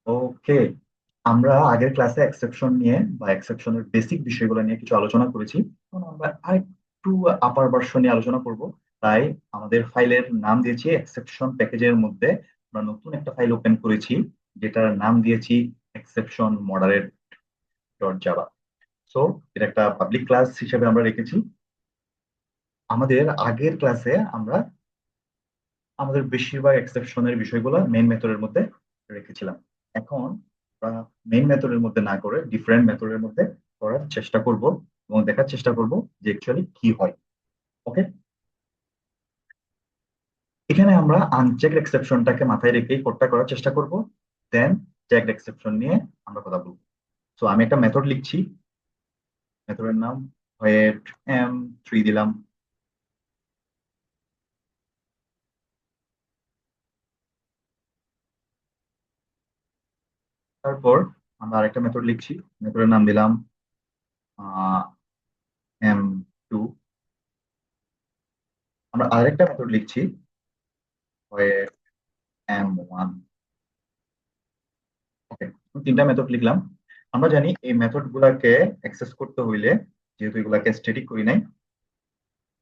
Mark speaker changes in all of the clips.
Speaker 1: ওকে, আমরা আগের ক্লাসে এক্সেপশন নিয়ে বা এক্সেপশনের বেসিক বিষয়গুলো নিয়ে কিছু আলোচনা করেছি। এখন আমরা আরেকটু আপার ভার্সন নিয়ে আলোচনা করব। তাই আমাদের ফাইলের নাম দিয়েছি এক্সেপশন প্যাকেজের মধ্যে। আমরা নতুন একটা ফাইল ওপেন করেছি, যেটার নাম দিয়েছি exception moderate dot Java. So এটা একটা পাবলিক ক্লাস হিসেবে আমরা রেখেছি। আমাদের আগের ক্লাসে আমরা আমাদের বেশিরভাগ এক্সেপশনের বিষয়গুলো মেইন মেথডের মধ্যে রেখেছিলাম। এখন আমরা মেইন মেথডের মধ্যে না করে ডিফারেন্ট মেথডের মধ্যে করার চেষ্টা করব এবং দেখার চেষ্টা করব যে অ্যাকচুয়ালি কি হয়। ওকে, এখানে আমরা আনচেকড এক্সেপশনটাকে মাথায় রেখেই কোডটা করার চেষ্টা করব। দেন চেকড এক্সেপশন নিয়ে আমরা কথা বলবো। সো আমি একটা মেথড লিখছি। মেথডের নাম হোয়েট m3 দিলাম। তারপর আমরা আরেকটা মেথড লিখছি। মেথডের নাম দিলাম m2। আমরা আরেকটা মেথড লিখছি হোয়েট m1। ওকে, তিনটা মেথড লিখলাম। আমরা জানি এই মেথড গুলাকে অ্যাক্সেস করতে হইলে, যেহেতু এগুলাকে স্ট্যাটিক করি নাই,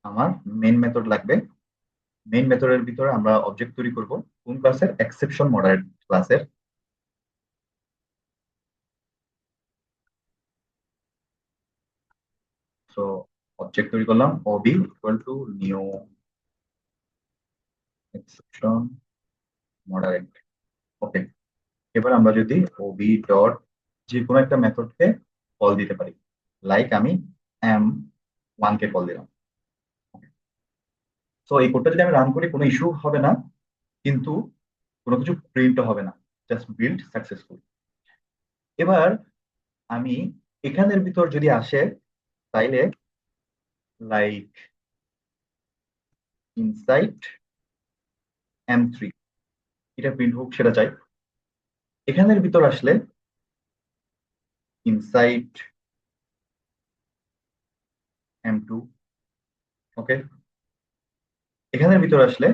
Speaker 1: আমার মেইন মেথড লাগবে। মেইন মেথডের ভিতরে আমরা অবজেক্ট তৈরি করব কোন ক্লাসের? এক্সেপশন মডারেট ক্লাসের। সো অবজেক্ট তৈরি করলাম ob equal to new exception moderate. Okay, এবার আমরা যদি ওবি ডট যে কোনো একটা মেথডকে কল দিতে পারি, লাইক আমি m1 কে কল দিলাম। তো এই কোডটা যদি আমি রান করি কোনো ইস্যু হবে না, কিন্তু কোনো কিছু প্রিন্ট হবে না। Just build successful. এবার আমি এখানের ভিতর যদি আসে, তাইলে লাইক ইনসাইড m3 এটা প্রিন্ট হোক সেটা চাই। এখানের ভিতর আসলে ইনসাইড m2। ওকে, এখানের ভিতর আসলে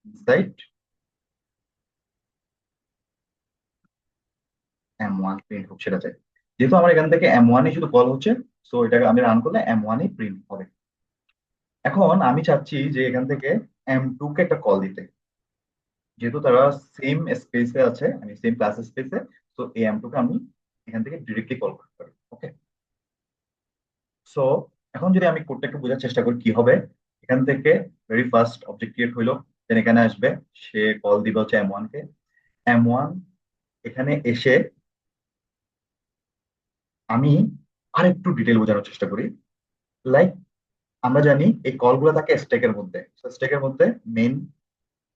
Speaker 1: ইনসাইড m1 প্রিন্ট হোক সেটা চাই। যেহেতু আমার এখান থেকে m1 শুধু কল হচ্ছে, সো এটাকে আমি রান করলে m1 প্রিন্ট হবে। এখন আমি চাচ্ছি যে এখান থেকে m2 কে একটা কল দিতে। যেহেতু তারা সেম স্পেসে আছে, আমি সেম ক্লাস স্পেসে, তো এই m2 কে আমি এখান থেকে ডিরেক্টলি কল করতে পারি। ওকে, সো এখন যদি আমি কোডটা একটু বোঝার চেষ্টা করি কি হবে। এখান থেকে ভেরি ফার্স্ট অবজেক্ট ক্রিয়েট হইলো, দেন এখানে আসবে, সে কল দিবে হচ্ছে m1 কে। m1 এখানে এসে আমি আরেকটু ডিটেল বোঝানোর চেষ্টা করি। লাইক আমরা জানি এই কলগুলো থাকে স্ট্যাকের মধ্যে। স্ট্যাকের মধ্যে মেইন,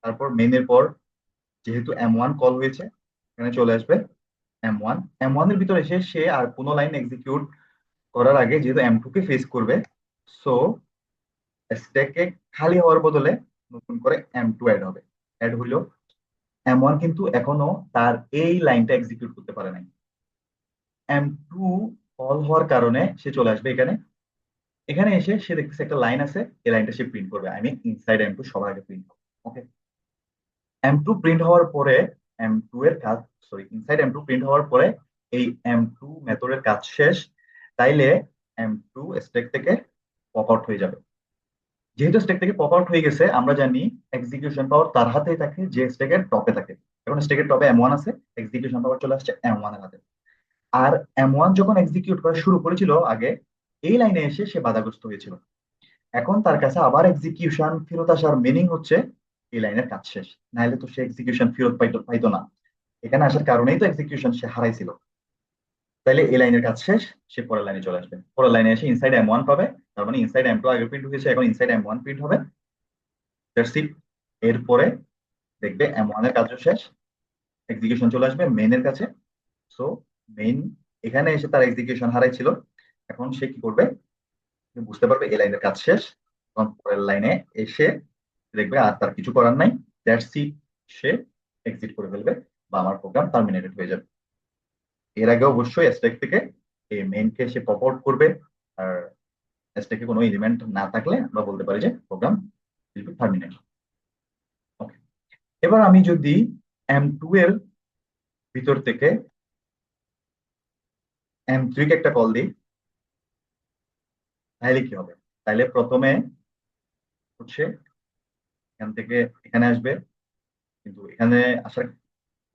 Speaker 1: তারপর মেইনের পর যেহেতু m1 কল হয়েছে, এখানে চলে আসবে m1। m1 এর ভিতরে এসে সে আর কোনো লাইন এক্সিকিউট করার আগে যেহেতু m2 কে ফেস করবে, সো স্ট্যাকে খালি হওয়ার বদলে নতুন করে m2 অ্যাড হবে। অ্যাড হইলো, m1 কিন্তু এখনো তার এই লাইনটা এক্সিকিউট করতে পারে নাই। m2 কল হওয়ার কারণে সে চলে আসবে এখানে। এখানে এসে সে দেখতেছে একটা লাইন আছে, এই লাইনটা সে প্রিন্ট করবে। আই মিন ইনসাইড m2 সবার আগে প্রিন্ট হবে। ওকে, m2 প্রিন্ট হওয়ার পরে m2 এর কাজ, সরি ইনসাইড m2 প্রিন্ট হওয়ার পরে এই m2 মেথডের কাজ শেষ। তাইলে m2 স্ট্যাক থেকে পপ আউট হয়ে যাবে। যেহেতু স্ট্যাক থেকে পপ আউট হয়ে গেছে, আমরা জানি এক্সিকিউশন পাওয়ার তার হাতেই থাকে যে স্ট্যাকের টপে থাকে। এখন স্ট্যাকের টপে m1 আছে, এক্সিকিউশন পাওয়ার চলে আসছে m1 এর হাতে। আর m1 যখন এক্সিকিউট করা শুরু করেছিল আগে, এই লাইনে এসে সে বাধাগ্রস্ত হয়েছিল। এখন তার কাছে আবার এক্সিকিউশন ফেরত আসার মিনিং হচ্ছে এই লাইনের কাজ শেষ। নাহলে তো সে এক্সিকিউশন ফেরত পাইতো না। এখানে আসার কারণেই তো এক্সিকিউশন সে হারাইছিল। তাইলে এই লাইনের কাজ শেষ, সে পরের লাইনে চলে আসবে। পরের লাইনে এসে ইনসাইড m1 পাবে, তার মানে ইনসাইড m2 আগে প্রিন্ট হয়েছে, এখন ইনসাইড m1 প্রিন্ট হবে। That's it. এরপরে দেখবে m1 এর কাজও শেষ, এক্সিকিউশন চলে আসবে মেইনের কাছে। সো মেইন এখানে এসে তার এক্সিকিউশন হারাইছিল। এখন সে কি করবে? সে বুঝতে পারবে এই লাইনের কাজ শেষ, তখন পরের লাইনে এসে দেখবে আর তার কিছু করার নাই। দ্যাটস ইট, সে এক্সিট করে ফেলবে বা আমার প্রোগ্রাম টার্মিনেটেড হয়ে যাবে। এর আগে অবশ্যই স্ট্যাক থেকে এই মেইনকে সে পপ আউট করবে। আর স্ট্যাকে কোনো এলিমেন্ট না থাকলে আমরা বলতে পারি যে প্রোগ্রাম উইল বি টার্মিনেটেড। ওকে, এবার আমি যদি m2 এর ভিতর থেকে M3 কে একটা কল দিই, তাহলে কি হবে? তাহলে প্রথমে হচ্ছে এখান থেকে এখানে আসবে, কিন্তু এখানে আসার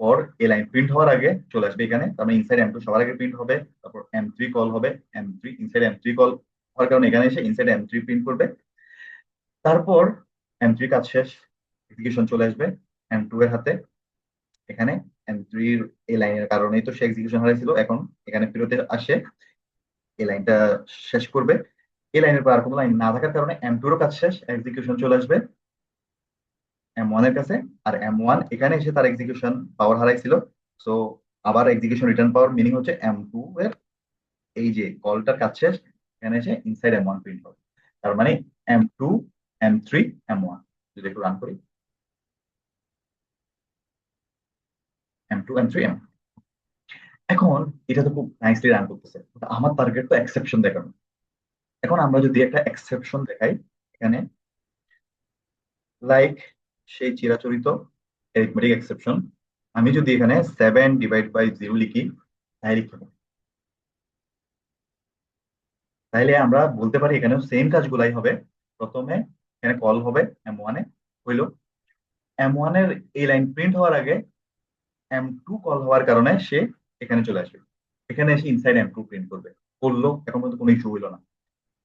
Speaker 1: পর এই লাইন প্রিন্ট হওয়ার আগে চলে আসবে এখানে, তার মানে ইনসাইড M2 সবার আগে প্রিন্ট হবে, তারপর M3 কল হবে, M3 ইনসাইড M3 কল হওয়ার কারণে এখানে এসে ইনসাইড M3 প্রিন্ট করবে। তারপর M3 কাজ শেষ, এক্সিকিউশন চলে আসবে M2 এর হাতে। এখানে M3 এর এই লাইনের কারণেই তো সে এক্সিকিউশন হারাইছিল, এখন এখানে ফেরত আসে এই লাইনটা শেষ করবে। এই লাইনের পর আর কোনো লাইন না থাকার কারণে M2 এরও কাজ শেষ, এক্সিকিউশন চলে আসবে M1 এর কাছে। আর M1 এখানে এসে তার এক্সিকিউশন পাওয়ার হারাইছিল, সো আবার এক্সিকিউশন রিটার্ন পাওয়ার মিনিং হচ্ছে M2 এর এই যে কলটার কাজ শেষ, এখানে এসে ইনসাইড M1 প্রিন্ট হবে। তার মানে M2 M3 M1। যদি একটু রান করি, M2 M3 M। এখন এটা তো খুব নাইসলি রান করতেছে, but আমার টার্গেট তো এক্সেপশন দেখানো। এখন আমরা যদি একটা এক্সেপশন দেখাই এখানে, লাইক সেই চিরাচরিত অ্যারিথমেটিক এক্সেপশন, আমি যদি এখানে 7/0 লিখি, তাহলে কি হবে? তাইলে আমরা বলতে পারি এখানেও সেম কাজগুলাই হবে। প্রথমে এখানে কল হবে M1 এ, হইলো M1 এর এই লাইন প্রিন্ট হওয়ার আগে M2 কল হওয়ার কারণে সে এখানে চলে আসবে, এখানে এসে ইনসাইড M2 প্রিন্ট করবে। করলো, এখন পর্যন্ত কোনো ইস্যু হইলো না।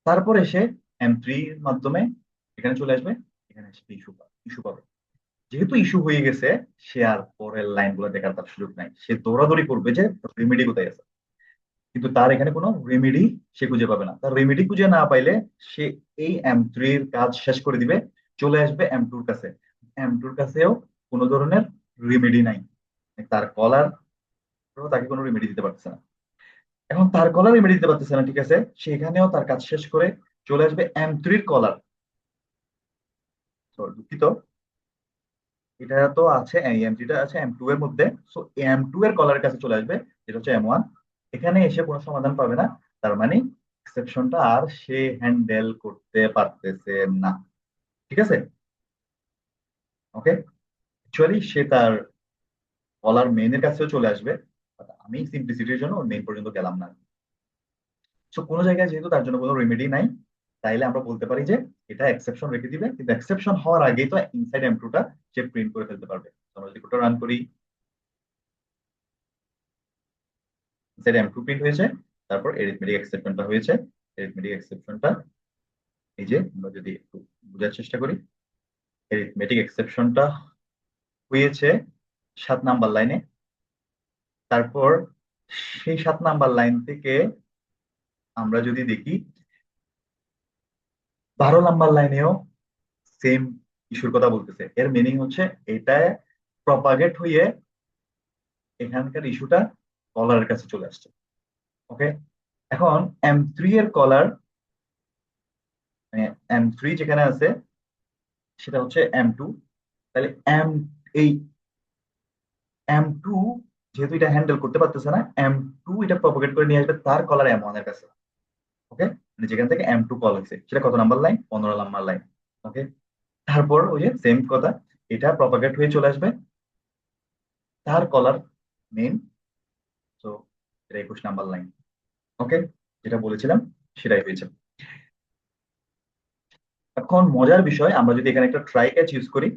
Speaker 1: তারপর এসে M3 এর মাধ্যমে এখানে চলে আসবে, এখানে এসে ইস্যু ইস্যু পাবে। যেহেতু ইস্যু হয়ে গেছে, সে আর পরের লাইন গুলো দেখার তার সুযোগ নাই, সে দৌড়াদৌড়ি করবে যে রেমেডি কোথায় আছে। কিন্তু তার এখানে কোনো রেমেডি সে খুঁজে পাবে না। তার রেমেডি খুঁজে না পাইলে সে এই M3 এর কাজ শেষ করে দিবে, চলে আসবে M2 এর কাছে। M2 এর কাছেও কোনো ধরনের রেমেডি নাই, তার কলার তাকে কোনো রেমেডি দিতে পারতেছে না। এখন তার কলার রেমেডি দিতে পারতেছে না, ঠিক আছে, সেখানেও তার কাজ শেষ করে চলে আসবে M3 এর কলার। দুঃখিত, এটা তো আছে, এই M3টা আছে M2 এর মধ্যে, সো M2 এর কলারের কাছে চলে আসবে, যেটা হচ্ছে M1। এখানে এসে কোনো সমাধান পাবে না, তার মানে এক্সেপশনটা আর সে হ্যান্ডেল করতে পারতেছে না। ঠিক আছে, ওকে। অ্যাকচুয়ালি সে তার কলার মেইনের কাছেও চলে আসবে, but আমি সিম্পলিসিটির জন্য মেইন পর্যন্ত গেলাম না। সো কোনো জায়গায় যেহেতু তার জন্য কোনো রেমেডি নাই, তাইলে আমরা বলতে পারি যে এটা এক্সেপশন রেখে দিবে, কিন্তু এক্সেপশন হওয়ার আগেই তো ইনসাইড M2টা সে প্রিন্ট করে ফেলতে পারবে। তো আমরা যদি কোডটা রান করি, ইনসাইড M2 প্রিন্ট হয়েছে, তারপর এরিথমেটিক এক্সেপশনটা হয়েছে। এরিথমেটিক এক্সেপশনটা এই যে, আমরা যদি একটু বোঝার চেষ্টা করি, এরিথমেটিক এক্সেপশনটা হয়েছে 7 নাম্বার লাইনে। তারপর সেই 7 নাম্বার লাইন থেকে আমরা যদি দেখি 12 নাম্বার লাইনেও সেম ইস্যুর কথা বলতেছে। এর মিনিং হচ্ছে এটা প্রপাগেট হয়ে এখানকার ইস্যুটা কলারের কাছে চলে আসছে। ওকে, এখন M3 এর কলার, মানে M3 যেখানে আছে সেটা হচ্ছে M2। তাহলে এই M2 যেহেতু এটা হ্যান্ডেল করতে পারতেছে না, M2 এটা প্রপাগেট করে নিয়ে আসবে তার কলার M1 এর কাছে। ওকে, মানে যেখান থেকে M2 কল হয়েছে সেটা কত number line? 15 number line. Okay, তারপর ওই যে সেম কথা, এটা প্রপাগেট হয়ে চলে আসবে তার কলার মেইন, তো এটা 21 নাম্বার লাইন। ওকে, যেটা বলেছিলাম সেটাই হয়েছে। এখন মজার বিষয়, আমরা যদি এখানে একটা ট্রাই ক্যাচ ইউজ করি,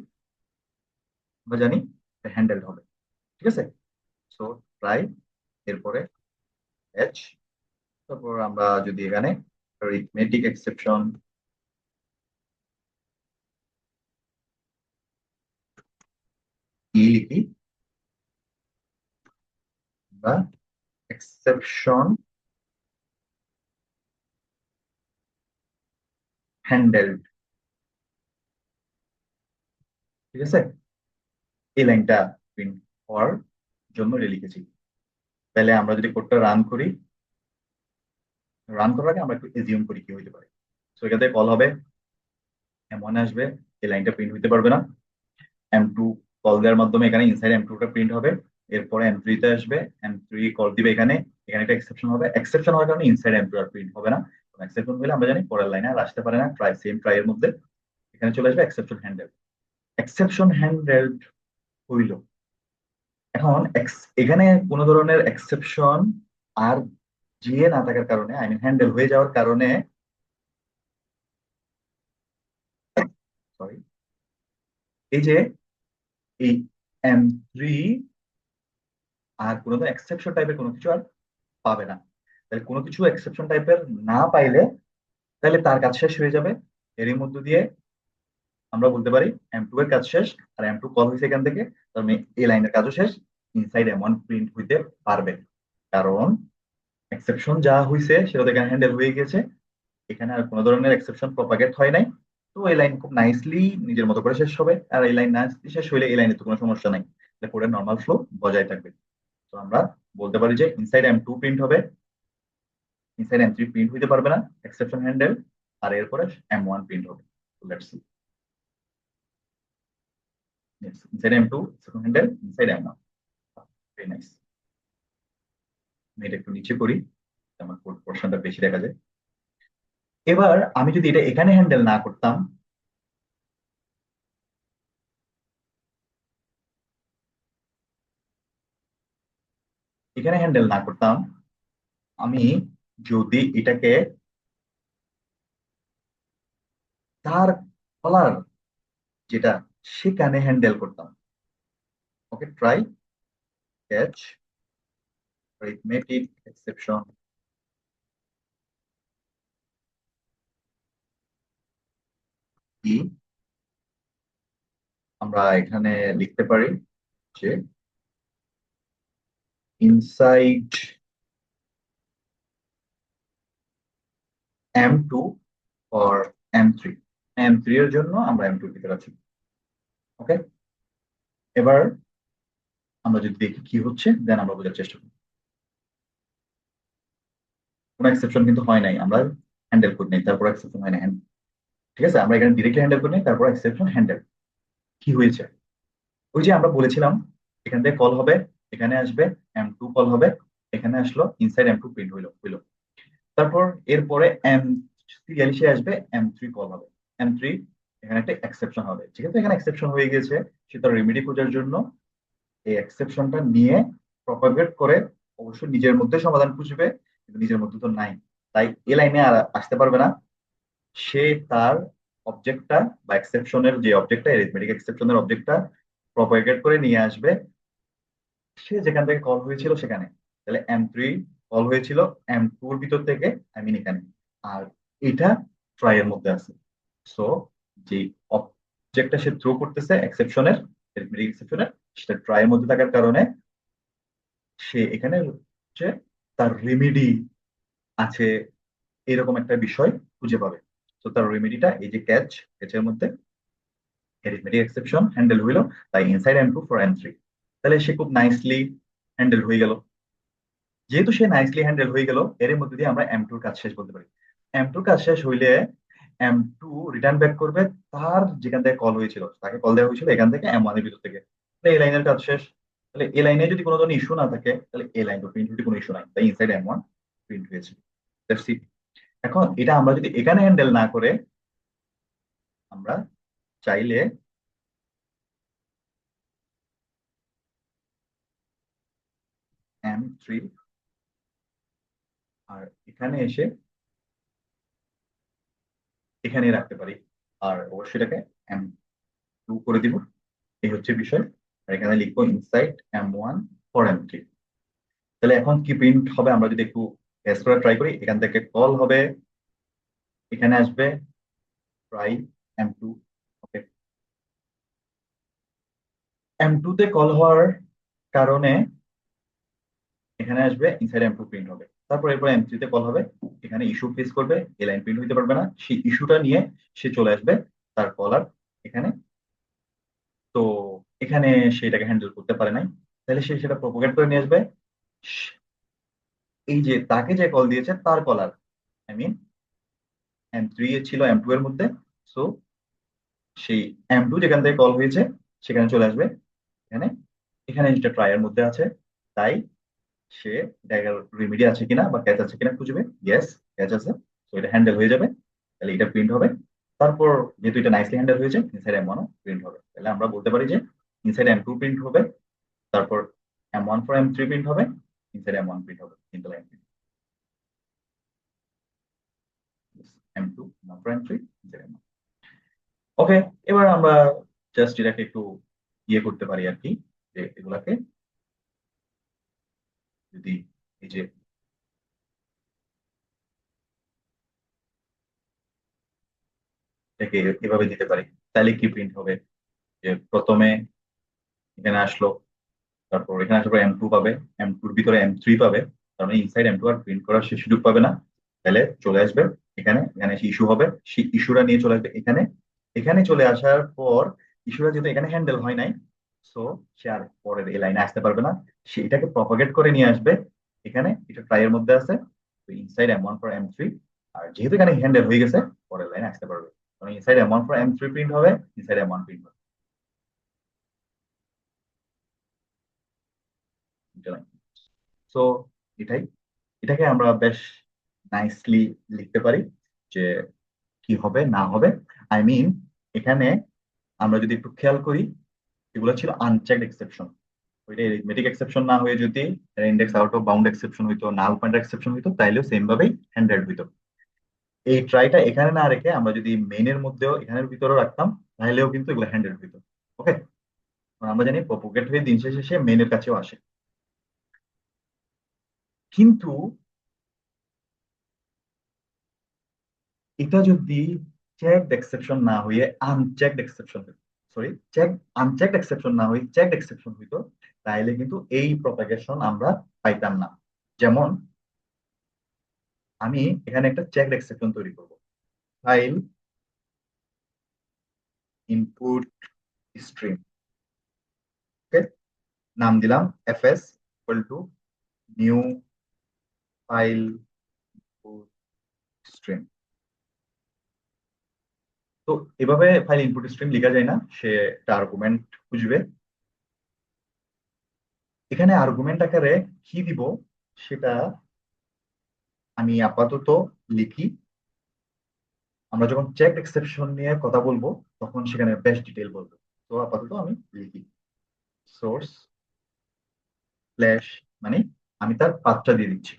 Speaker 1: আমরা জানি হ্যান্ডেল হবে। ঠিক আছে, সো ট্রাই, এরপরে ক্যাচ, তারপর আমরা যদি এখানে রিথমেটিক এক্সেপশন ই লিখি, বা এক্সেপশন হ্যান্ডেলড, ঠিক আছে, এই লাইনটা প্রিন্ট হওয়ার জন্য এটা লিখেছি। তাহলে আমরা যদি কোডটা রান করি, রান করার আগে আমরা একটু এজিউম করি কি হইতে পারে। তো এখান থেকে কল হবে, M1 আসবে, এই লাইনটা প্রিন্ট হইতে পারবে না। M2 কল দেওয়ার মাধ্যমে এখানে ইনসাইড M2টা প্রিন্ট হবে। এরপরে M3 তে আসবে, M3 কল দিবে এখানে, এখানে একটা এক্সেপশন হবে, এক্সেপশন হওয়ার কারণে ইনসাইড M2 আর প্রিন্ট হবে না। এক্সেপশন হলে আমরা জানি পরের লাইনে আর আসতে পারে না, ট্রাই সেম ট্রাই এর মধ্যে এখানে চলে আসবে এক্সেপশন হ্যান্ডেল। এক্সেপশন হ্যান্ডেল হইল, এখন এখানে কোনো ধরনের এক্সেপশন আর যে না থাকার কারণে, আই মিন হ্যান্ডেল হয়ে যাওয়ার কারণে, সরি, এই যে এই M3 আর কোনো এক্সেপশন টাইপের কোনো কিছু আর পাবে না। তাহলে কোনো কিছু এক্সেপশন টাইপের না পাইলে তাহলে তার কাজ শেষ হয়ে যাবে। এরই মধ্য দিয়ে আমরা বলতে পারি M2 এর কাজ শেষ। আর M2 কল হয়েছে এখান থেকে, তার মানে এই লাইনের কাজও শেষ, ইনসাইড M1 প্রিন্ট হইতে পারবে। কারণ এক্সেপশন যা হয়েছে সেটা তো এখানে হ্যান্ডেল হয়ে গেছে, এখানে আর কোনো ধরনের এক্সেপশন প্রপাগেট হয় নাই। তো এই লাইন খুব নাইসলি নিজের মতো করে শেষ হবে। আর এই লাইন নাইসলি শেষ হইলে এই লাইনে তো কোনো সমস্যা নাই, কোডের নর্মাল ফ্লো বজায় থাকবে। তো আমরা বলতে পারি যে ইনসাইড M2 প্রিন্ট হবে, ইনসাইড M3 প্রিন্ট হইতে পারবে না, এক্সেপশন হ্যান্ডেল। আর এরপরে M1 প্রিন্ট হবে। Let's see, inside M2 exception handle, inside M1। Very nice. আমি এটা একটু নিচে করি, আমার কোড পোর্শনটা বেশি দেখা যায়। এবার আমি যদি এটা এখানে হ্যান্ডেল না করতাম, এখানে হ্যান্ডেল না করতাম, আমি যদি এটাকে তার কলার যেটা সেখানে হ্যান্ডেল করতাম। ওকে, ট্রাই ক্যাচ অ্যারিথমেটিক এক্সেপশন কি, আমরা এখানে লিখতে পারি যে inside M2 or M3, M3 এর জন্য আমরা M2 এর ভিতরে আছি। ওকে, এবার আমরা যদি দেখি কি হচ্ছে, দেন আমরা বোঝার চেষ্টা করি। কোনো এক্সেপশন কিন্তু হয় নাই, আমরা হ্যান্ডেল করি নাই, তারপর এক্সেপশন হয় নাই। ঠিক আছে, আমরা এখানে ডিরেক্টলি হ্যান্ডেল করি নাই, তারপর এক্সেপশন হ্যান্ডেল। কি হয়েছে, ওই যে আমরা বলেছিলাম এখান থেকে কল হবে, এখানে আসবে, M2 কল হবে, এখানে আসলো, ইনসাইড M2 প্রিন্ট হইলো। তারপর এরপরে M3 এসে আসবে, M3 কল হবে, M3 এখানে একটা এক্সেপশন হবে। ঠিক আছে, এখানে এক্সেপশন হয়ে গেছে, সে তার রেমেডি খোঁজার জন্য এই এক্সেপশনটা নিয়ে প্রপাগেট করে অবশ্যই নিজের মধ্যে সমাধান খুঁজবে, কিন্তু নিজের মধ্যে তো নাই, তাই এ লাইনে আর আসতে পারবে না। সে তার অবজেক্টটা বা এক্সেপশনের যে অবজেক্টটা, এরিথমেটিক এক্সেপশনের অবজেক্টটা প্রপাগেট করে নিয়ে আসবে সে যেখান থেকে কল হয়েছিল সেখানে। তাহলে M3 কল হয়েছিল M2 এর ভিতর থেকে, আই মিন এখানে। আর এটা ট্রাই এর মধ্যে আছে। সো যে অবজেক্টটা সে থ্রো করতেছে এক্সেপশনের, এরিথমেটিক এক্সেপশনের, সেটা ট্রাই এর মধ্যে থাকার কারণে সে এখানে হচ্ছে তার রেমেডি আছে এরকম একটা বিষয় খুঁজে পাবে। তো তার রেমেডিটা এই যে ক্যাচের মধ্যে অ্যারিথমেটিক এক্সেপশন হ্যান্ডেল হইলো, তাই ইনসাইড M2 ফর M3। তাহলে সে খুব নাইসলি হ্যান্ডেল হয়ে গেল। যেহেতু সে নাইসলি হ্যান্ডেল হয়ে গেল, এর মধ্যে দিয়ে আমরা M2 কাজ শেষ বলতে পারি। M2 কাজ শেষ হইলে M2 রিটার্ন ব্যাক করবে তার যেখান থেকে কল হয়েছিল, তাকে কল দেওয়া হয়েছিল এখান থেকে M1 এর ভিতর থেকে। তাহলে এই লাইনের কাজ শেষ। তাহলে এই লাইনে যদি কোনো ধরনের ইস্যু না থাকে, তাহলে এই লাইন তো প্রিন্ট হইতে কোনো ইস্যু নাই, তাই ইনসাইড M1 প্রিন্ট হয়েছে। That's it। এখন এটা আমরা যদি এখানে হ্যান্ডেল না করে আমরা চাইলে M3 আর এখানে এসে এখানে রাখতে পারি, আর অবশ্যই এটাকে M2 করে দিব। এই হচ্ছে বিষয়। আর এখানে লিখবো ইনসাইড M1 ফর M3। তাহলে এখন কি প্রিন্ট হবে আমরা যদি একটু টেস্ট করে ট্রাই করি। এখান থেকে কল হবে, এখানে আসবে, ট্রাই M2। ওকে, M2 তে কল হওয়ার কারণে এখানে আসবে, ইনসাইড M2 প্রিন্ট হবে। তারপর এরপর M3 তে কল হবে, এখানে ইস্যু ফেস করবে, এই লাইন প্রিন্ট হইতে পারবে না, সেই ইস্যুটা নিয়ে সে চলে আসবে তার কলার এখানে। তো এখানে সেটাকে হ্যান্ডেল করতে পারে নাই, তাহলে সে সেটা প্রপোগেট করে নিয়ে আসবে এই যে তাকে যে কল দিয়েছে তার কলার, আই মিন M3 এ ছিল M2 এর মধ্যে। সো সেই M2 যেখান থেকে কল হয়েছে সেখানে চলে আসবে এখানে। এখানে যেটা ট্রায়ার মধ্যে আছে, তাই সে এটার রেমেডি আছে কিনা বা ক্যাচ আছে কিনা খুঁজবে। ইয়েস, ক্যাচ আছে। তো এটা হ্যান্ডেল হয়ে যাবে, তাহলে এটা প্রিন্ট হবে। তারপর যেহেতু এটা নাইসলি হ্যান্ডেল হয়েছে, ইনসাইড M1 প্রিন্ট হবে। তাহলে আমরা বলতে পারি যে ইনসাইড M2 প্রিন্ট হবে, তারপর M1 for M3 প্রিন্ট হবে, ইনসাইড M1 প্রিন্ট হবে, তিনটা line print. M2 M1 for M3 inside M1। ওকে, এবার আমরা জাস্ট এটাকে একটু ইয়ে করতে পারি আর কি, যে এগুলাকে যদি এই যে এটাকে এভাবে দিতে পারি, তাহলে কি প্রিন্ট হবে, যে প্রথমে এখানে আসলো, তারপর এখানে আসার পর M2 পাবে, M2-র ভিতরে M3 পাবে, তার মানে ইনসাইড M2 আর প্রিন্ট করার সে সুযোগ পাবে না। তাহলে চলে আসবে এখানে, এখানে এসে ইস্যু হবে, সেই ইস্যুটা নিয়ে চলে আসবে এখানে। এখানে চলে আসার পর ইস্যুটা যেহেতু এখানে হ্যান্ডেল হয় নাই, সো সে আর পরের এই লাইনে আসতে পারবে না। সে এটাকে প্রপাগেট করে নিয়ে আসবে এখানে, এটা ট্রাই এর মধ্যে আছে, তো ইনসাইড M1 for M3। আর যেহেতু এখানে হ্যান্ডেল হয়ে গেছে, পরের লাইনে আসতে পারবে, কারণ inside M1 for M3 print হবে, ইনসাইড M1 প্রিন্ট হবে। সো এটাই, এটাকে আমরা বেশ নাইসলি লিখতে পারি যে কি হবে না হবে। আই মিন, এখানে আমরা যদি একটু খেয়াল করি, এগুলো ছিল আনচেকড এক্সেপশন। ওইটা এরিথমেটিক এক্সেপশন না হয়ে যদি index out of bound exception হইতো, নাল পয়েন্ট এক্সেপশন হইতো, তাইলেও সেম ভাবেই হ্যান্ডেলড হইতো। এই ট্রাইটা এখানে না রেখে আমরা যদি মেইনের মধ্যেও এখানের ভিতরেও রাখতাম, তাহলেও কিন্তু এগুলো হ্যান্ডেলড হইতো। ওকে, আমরা জানি প্রপোগেট হয়ে দিন শেষে সে মেইনের কাছেও আসে। কিন্তু এটা যদি চেকড এক্সেপশন না হয়ে unchecked exception, sorry, check unchecked exception না হয়ে চেকড এক্সেপশন হইতো, তাহলে কিন্তু এই প্রপাগেশন আমরা পাইতাম না। যেমন আমি এখানে একটা চেকড এক্সেপশন তৈরি করব, ফাইল ইনপুট স্ট্রিম, ওকে, নাম দিলাম FS equal to new file stream. তো এভাবে ফাইল ইনপুট স্ট্রিম লেখা যায় না, সে একটা আর্গুমেন্ট খুঁজবে। এখানে আর্গুমেন্ট আকারে কি দিব সেটা আমি আপাতত লিখি, আমরা যখন চেক এক্সেপশন নিয়ে কথা বলবো তখন সেখানে বেশ ডিটেল বলবো। তো আপাতত আমি লিখি সোর্স স্ল্যাশ, মানে আমি তার পাথটা দিয়ে দিচ্ছি,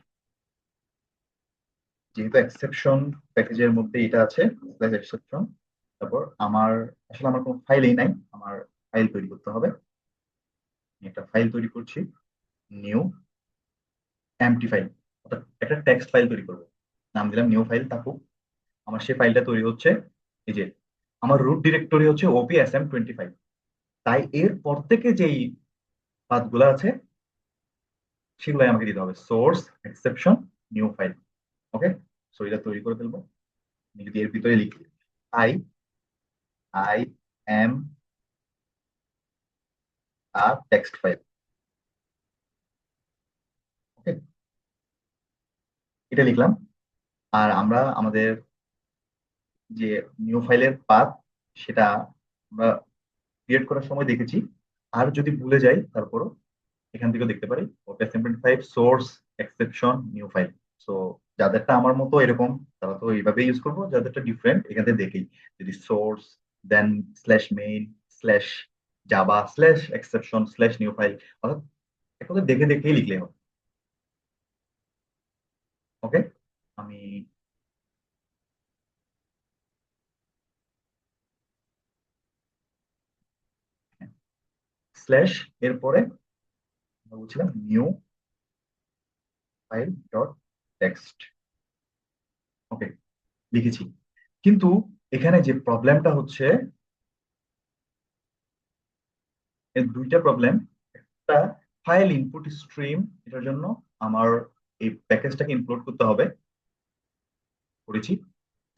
Speaker 1: যেহেতু এক্সেপশন প্যাকেজের মধ্যে এটা আছে, স্ল্যাশ এক্সেপশন। তারপর আমার আসলে আমার কোনো ফাইলই নাই, আমার ফাইল তৈরি করতে হবে। আমি একটা ফাইল তৈরি করছি, নিউ এমটি ফাইল, অর্থাৎ একটা টেক্সট ফাইল তৈরি করবো, নাম দিলাম নিউ ফাইল থাকুক। আমার সেই ফাইলটা তৈরি হচ্ছে, এই যে আমার রুট ডিরেক্টরি হচ্ছে OPSM25, তাই এর পর থেকে যেই পাথগুলো আছে সেগুলাই আমাকে দিতে হবে, source exception new file. Okay, so এটা তৈরি করে ফেলবো। আমি যদি এর ভিতরে লিখি I I am a text file, okay, এটা লিখলাম। আর আমরা আমাদের যে নিউ ফাইলের পাথ, সেটা আমরা ক্রিয়েট করার সময় দেখেছি। আর যদি ভুলে যাই তারপরও এখান থেকেও দেখতে পারি, OPSM25 source exception new file. So যাদেরটা আমার মতো এরকম, তারা তো এইভাবে ইউজ করবো, যাদেরটা ডিফারেন্ট এখান থেকে দেখেই, যদি source then slash main slash Java slash exception slash new file, অর্থাৎ একটা দেখে দেখেই লিখলে হবে। ওকে, আমি স্ল্যাশ এরপরে আমরা বলছিলাম নিউ ফাইল ডট টেক্সট, ওকে, লিখেছি। কিন্তু এখানে যে প্রবলেমটা হচ্ছে, এর দুইটা প্রবলেম। একটা, ফাইল ইনপুট স্ট্রিম, এটার জন্য আমার এই প্যাকেজটাকে ইনক্লুড করতে হবে, করেছি।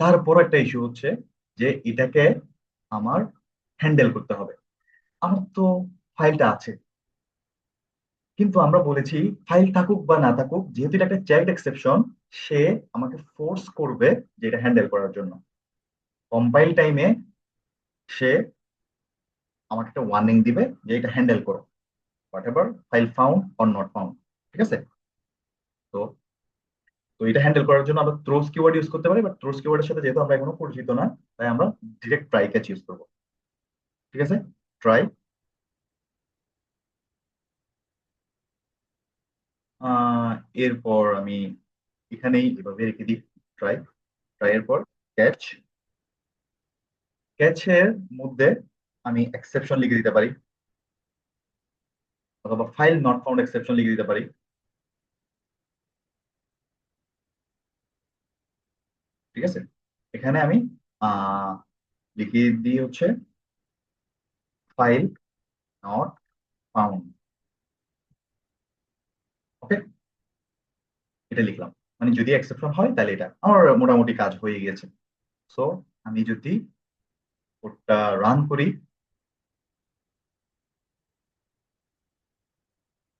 Speaker 1: তারপর একটা ইস্যু হচ্ছে যে এটাকে আমার হ্যান্ডেল করতে হবে। আমার তো ফাইলটা আছে, কিন্তু আমরা বলেছি ফাইল থাকুক বা না থাকুক, যেহেতু এটা একটা চাইল্ড এক্সেপশন, সে আমাকে ফোর্স করবে যে এটা হ্যান্ডেল করার জন্য। কম্পাইল টাইমে সে আমাকে একটা ওয়ার্নিং দিবে যে এটা হ্যান্ডেল করো, what ever file found or not found, ঠিক আছে। তো তো এটা হ্যান্ডেল করার জন্য আমরা থ্রোস কিওয়ার্ড ইউজ করতে পারি, বাট থ্রোস কিওয়ার্ডের সাথে যেহেতু আমরা এখনো পরিচিত না, তাই আমরা ডিরেক্ট ট্রাই ক্যাচ ইউজ করবো। ঠিক আছে, ট্রাই আহ এরপর আমি এখানেই এভাবে রেখে দিই ট্রাই। ট্রাই এর পর ক্যাচ। ক্যাচের মধ্যে আমি এক্সেপশন লিখে দিতে পারি, অথবা ফাইল নট ফাউন্ড এক্সেপশন লিখে দিতে পারি। ঠিক আছে, এখানে আমি আহ লিখে দিই হচ্ছে ফাইল নট ফাউন্ড। ওকে, এটা লিখলাম। মানে যদি এক্সেপশন হয় তাহলে এটা আমার মোটামুটি কাজ হয়ে গেছে। সো আমি যদি কোডটা রান করি,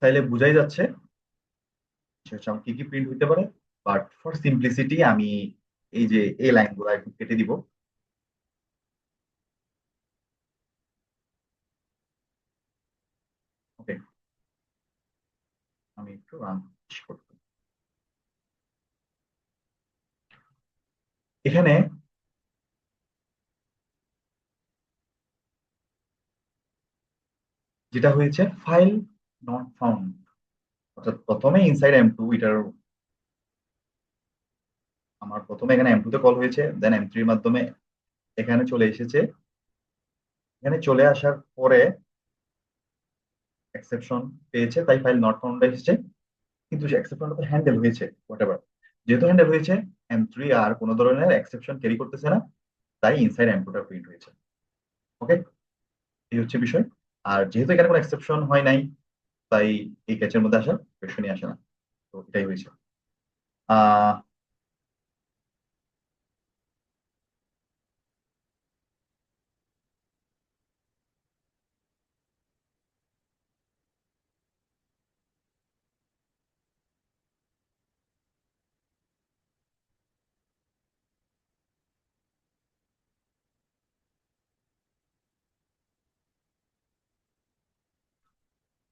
Speaker 1: তাহলে বোঝাই যাচ্ছে যে হচ্ছে আমার কি কি প্রিন্ট হইতে পারে। বাট ফর সিম্পলিসিটি আমি এই যে এই লাইনগুলো একটু কেটে দিব। ওকে, আমি একটু রান করব। এখানে যেটা হয়েছে ফাইল নট ফাউন্ড, অর্থাৎ প্রথমে ইনসাইড এম টু এটার, আমার প্রথমে এখানে এম টু তে কল হয়েছে, দেন এম থ্রির মাধ্যমে এখানে চলে এসেছে। এখানে চলে আসার পরে এক্সেপশন পেয়েছে, তাই ফাইল নট ফাউন্ড এসেছে। কিন্তু সে এক্সেপশনটা তো হ্যান্ডেল হয়েছে হোয়াট এভার। যেহেতু হ্যান্ডেল হয়েছে, এম থ্রি আর কোনো ধরনের এক্সেপশন ক্যারি করতেছে না, তাই ইনসাইড এম টুটা প্রিন্ট হয়েছে। ওকে, এই হচ্ছে বিষয়। আর যেহেতু এখানে কোনো এক্সেপশন হয় নাই, তাই এই ক্যাচের মধ্যে আসার কোয়েশনই আসে না। তো এটাই হয়েছে। আহ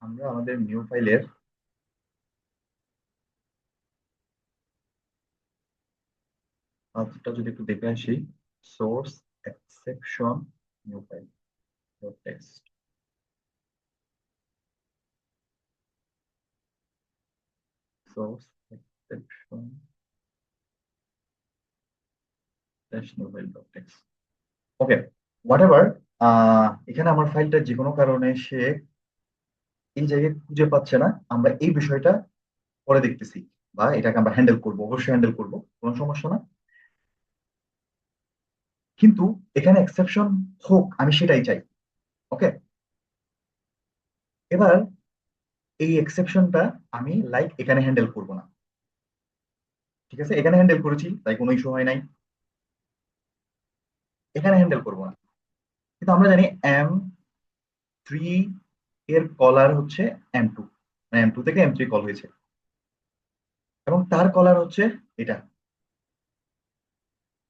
Speaker 1: আমরা আমাদের নিউ ফাইলের পাথটা যদি একটু দেখে আসি, source exception new file dot text, source exception new file dot text. Okay, what ever. এখানে আমার ফাইলটা যে কোনো কারণে সে এই জায়গায় খুঁজে পাচ্ছে না, আমরা এই বিষয়টা পরে দেখতেছি, বা এটাকে আমরা হ্যান্ডেল করবো, অবশ্যই হ্যান্ডেল করবো, কোনো সমস্যা না। কিন্তু এখানে এক্সেপশন হোক, আমি সেটাই চাই। ওকে, এবার এই এক্সেপশনটা আমি লাইক এখানে হ্যান্ডেল করব না। ঠিক আছে, এখানে হ্যান্ডেল করেছি তাই কোনো ইস্যু হয় নাই, এখানে হ্যান্ডেল করব না। কিন্তু আমরা জানি এম থ্রি এর কলার হচ্ছে এম টু, এম টু থেকে এম থ্রি কল হয়েছে, এবং তার কলার হচ্ছে এটা।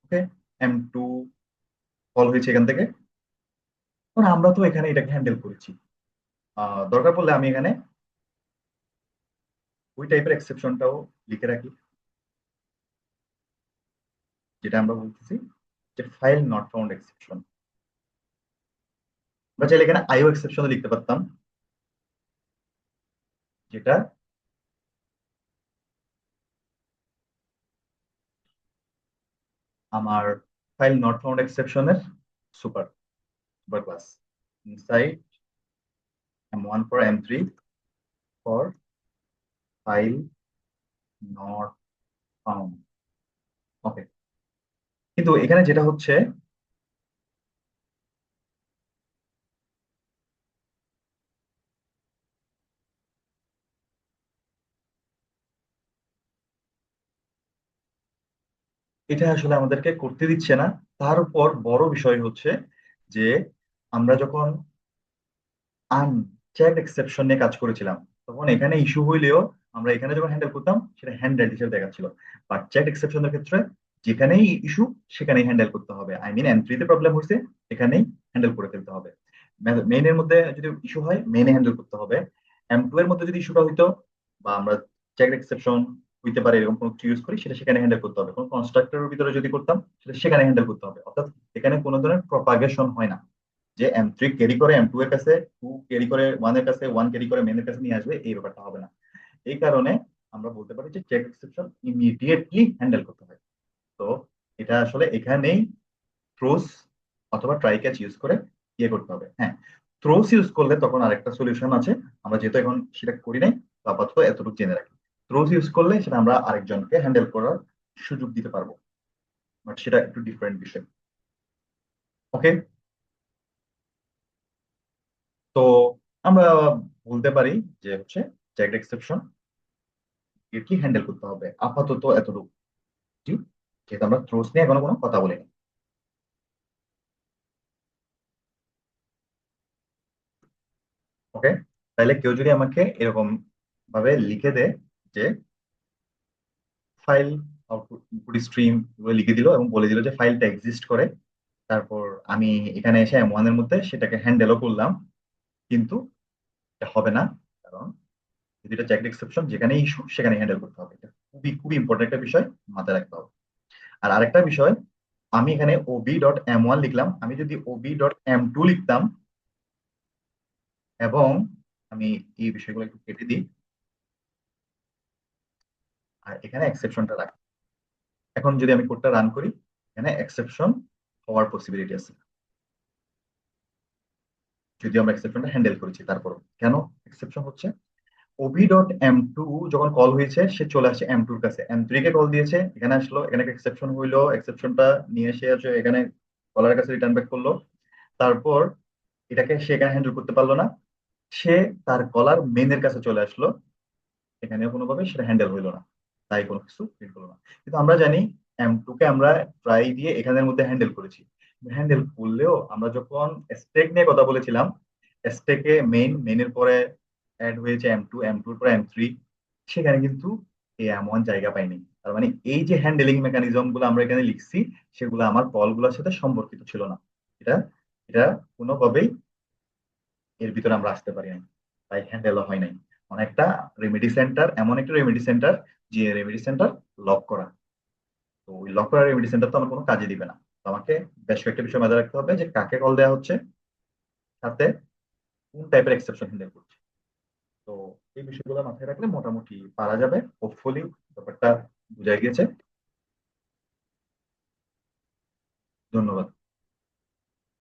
Speaker 1: ওকে, এম টু কল হয়েছে এখান থেকে। কারণ আমরা তো এখানে এটাকে হ্যান্ডেল করেছি, দরকার পড়লে আমি এখানে ওই টাইপের এক্সেপশনটাও লিখে রাখি, যেটা আমরা বলতেছি যে ফাইল নট ফাউন্ড এক্সেপশন। আমরা চাইলে এখানে আইও এক্সেপশন লিখতে পারতাম, যেটা আমার ফাইল নট ফাউন্ড এক্সেপশনের super super class. Inside M one for M three for file not found. Okay, কিন্তু এখানে যেটা হচ্ছে, এটা আসলে আমাদেরকে করতে দিচ্ছে না। তার উপর বড় বিষয় হচ্ছে যে আমরা যখন আনচেকড এক্সেপশন নিয়ে কাজ করেছিলাম, তখন এখানে ইস্যু হইলেও আমরা এখানে যখন হ্যান্ডেল করতাম সেটা হ্যান্ডেল হিসেবে দেখাচ্ছিল। বাট চেকড এক্সেপশনের ক্ষেত্রে যেখানেই ইস্যু সেখানেই হ্যান্ডেল করতে হবে। আই মিন এম থ্রিতে প্রবলেম হয়েছে, এখানেই হ্যান্ডেল করে ফেলতে হবে। মেইনের মধ্যে যদি ইস্যু হয় মেইনে হ্যান্ডেল করতে হবে। এম টু এর মধ্যে যদি ইস্যুটা হইতো, বা আমরা চেকড এক্সেপশন হইতে পারে এরকম কোনো কিছু ইউজ করি, সেটা সেখানে হ্যান্ডেল করতে হবে। কোনো কনস্ট্রাক্টরের ভিতরে যদি করতাম, সেটা সেখানে হ্যান্ডেল করতে হবে। অর্থাৎ এখানে কোনো ধরনের প্রপাগেশন হয় না, যে এম থ্রি ক্যারি করে এম টু এর কাছে, টু ক্যারি করে ওয়ান এর কাছে, ওয়ান ক্যারি করে মেন এর কাছে নিয়ে আসবে, এই ব্যাপারটা হবে না। এই কারণে আমরা বলতে পারি যে চেক এক্সেপশন ইমিডিয়েটলি হ্যান্ডেল করতে হয়। তো এটা আসলে এখানেই থ্রোস অথবা ট্রাই ক্যাচ ইউজ করে ইয়ে করতে হবে। হ্যাঁ, থ্রোস ইউজ করলে তখন আরেকটা সলিউশন আছে, আমরা যেহেতু এখন সেটা করি নাই, তো আপাতত এতটুকু জেনে রাখি। থ্রোস ইউজ করলে সেটা আমরা আরেকজনকে হ্যান্ডেল করার সুযোগ দিতে পারবো, বাট সেটা একটু ডিফারেন্ট বিষয়। ওকে, তো আমরা বলতে পারি যে হচ্ছে জ্যাক এক্সেপশন কি হ্যান্ডেল করতে হবে আপাতত এতটুকু, জি, যেহেতু আমরা থ্রোস নিয়ে এখনো কোনো কথা বলিনি। ওকে, তাহলে কেউ যদি আমাকে এরকম ভাবে লিখে দেয় যে ফাইল আউটপুট স্ট্রিম লিখে দিল এবং বলে দিল যে ফাইলটা এক্সিস্ট করে, তারপর আমি এখানে এসে M1 এর মধ্যে সেটাকে হ্যান্ডেলও করলাম, কিন্তু এটা হবে না। কারণ যেটা জ্যাক এক্সেপশন, যেখানে ইস্যু সেখানে হ্যান্ডেল করতে হবে। এটা খুবই খুবই ইম্পর্টেন্ট একটা বিষয়, মাথায় রাখতে হবে। আর আরেকটা বিষয়, আমি এখানে OB.M1 লিখলাম, আমি যদি OB.M2 লিখতাম, এবং আমি এই বিষয়গুলো একটু কেটে দিই আর এখানে এক্সেপশনটা রাখি। এখন যদি আমি কোডটা রান করি, এখানে এক্সেপশন হওয়ার পসিবিলিটি আছে, যদি আমরা এক্সেপশনটা হ্যান্ডেল করেছি। তারপর কেন এক্সেপশন হচ্ছে, OB.M2 যখন কল হয়েছে সে চলে আসছে M2 এর কাছে, M3 কে কল দিয়েছে, এখানে আসলো, এখানে এক্সেপশন হইলো, এক্সেপশনটা নিয়ে এসে আছে এখানে কলার কাছে রিটার্ন ব্যাক করলো। তারপর এটাকে সে এখানে হ্যান্ডেল করতে পারলো না, সে তার কলার মেনের কাছে চলে আসলো, এখানেও কোনোভাবে সেটা হ্যান্ডেল হইলো না, তাই কোনো কিছু প্রিন্ট হলো না। কিন্তু আমরা জানি M2 কে আমরা ট্রাই দিয়ে এখানের মধ্যে হ্যান্ডেল করেছি। হ্যান্ডেল করলেও আমরা যখন স্টেক নিয়ে কথা বলেছিলাম, স্টেকে মেইনের পরে অ্যাড হয়েছে M2, M2 এর পরে M3, সেখানে কিন্তু এই M1 জায়গা পায়নি। তার মানে এই যে হ্যান্ডেলিং মেকানিজম গুলো আমরা এখানে লিখছি, সেগুলো আমার কলগুলোর সাথে সম্পর্কিত ছিল না। এটা এটা কোনোভাবেই এর ভিতরে আমরা আসতে পারি নাই, তাই হ্যান্ডেলও হয় নাই। অনেকটা রেমেডি সেন্টার, এমন একটা রেমেডি সেন্টার যে রেমেডি সেন্টার লক করা, তো ওই লক করা রেমেডি সেন্টার তো আমার কোনো কাজে দিবে না। তো আমাকে বেশ কয়েকটা বিষয় মাথায় রাখতে হবে, যে কাকে কল দেওয়া হচ্ছে, সাথে কোন টাইপের এক্সেপশন হ্যান্ডেল করছে। তো এই বিষয়গুলো মাথায় রাখলে মোটামুটি পারা যাবে, হোপফুলি ব্যাপারটা বোঝা গিয়েছে।